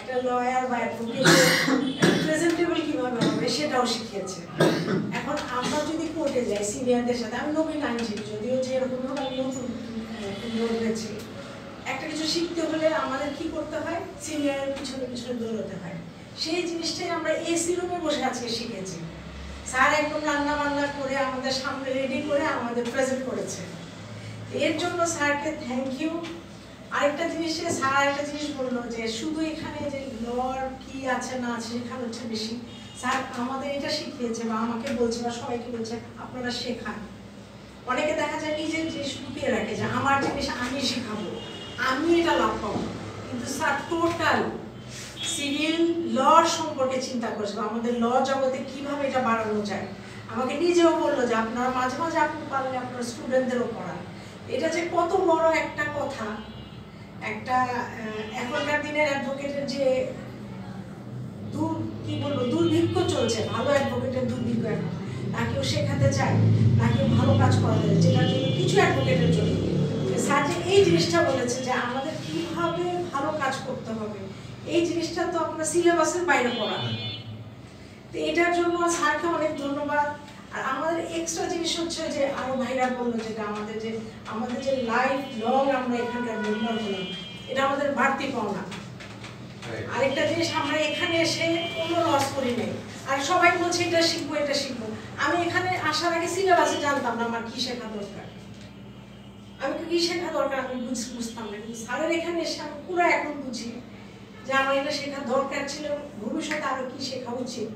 একটা লয়ার বা advocate presentable কিভাবে হবে সেটাও শিখিয়েছে। এখন আমরা যদি কোর্টে যাই সিনিয়রদের সাথে, আমি নবীন আইনজীবী যদিও যে এরকম আমি নতুন হয়েছি, একটা কিছু শিখতে হলে আমাদের কি করতে হয়, সিনিয়রের পিছনে পিছনে দৌড়াতে হয়। সেই জিনিসটাই আমরা এসি রুমে বসে আজকে শিখেছি। স্যার একদম রান্না বান্না করে আমাদের সামনে রেডি করে আমাদের প্রেজেন্ট করেছে, এর জন্য স্যারকে থ্যাংক ইউ। আরেকটা জিনিসে স্যার আরেকটা জিনিস বললো যে শুধু এখানে যে লর কি আছে না আছে সেখানে হচ্ছে বেশি, স্যার আমাদের এটা শিখিয়েছে বা আমাকে বলছে বা সবাইকে বলছে আপনারা শেখান। অনেকে দেখা যায় নিজের জিনিস লুকিয়ে রাখে যে আমার জিনিস আমি শেখাবো, আমি এটা লাভ পাবো, কিন্তু স্যার টোটাল সিভিল লর সম্পর্কে চিন্তা করেছে বা আমাদের ল জগতে কিভাবে এটা বাড়ানো যায়। আমাকে নিজেও বললো যে আপনারা মাঝে মাঝে আপনি পারলে আপনার স্টুডেন্টদেরও পড়ান। এটা যে কত বড় একটা কথা, একটা এখনকার দিনের অ্যাডভোকেটের যে কি বলবো দুর্ভিক্ষ চলছে, ভালো অ্যাডভোকেটের দুর্ভিক্ষ এখন, না কেউ শেখাতে চায় না কেউ ভালো কাজ করা যায়, যেটার জন্য কিছু অ্যাডভোকেটের জন্য স্যার যে এই জিনিসটা বলেছে যে আমাদের কিভাবে ভালো কাজ করতে হবে, এই জিনিসটা তো আপনার সিলেবাসের বাইরে পড়া। তো এটার জন্য স্যারকে অনেক ধন্যবাদ। আর আমাদের এক্সট্রা জিনিস হচ্ছে যে আরো ভাইরা বললো যেটা আমাদের যে লাইফ লং আমরা এখানকার মেম্বার হলাম, এটা আমাদের বাড়তি পাওনা। আরেকটা জিনিস আমরা এখানে এসে কোনো লস করি নাই, আর সবাই বলছে এটা শিখবো এটা শিখবো। আমি এখানে আসার আগে সিলেবাসে জানতাম না আমার কি শেখা দরকার, আমি কি শেখা দরকার আমি বুঝতাম না, কিন্তু স্যারের এখানে এসে আমি পুরো এখন বুঝি যে আমার এটা শেখা দরকার ছিল, ভবিষ্যতে আরো কি শেখা উচিত।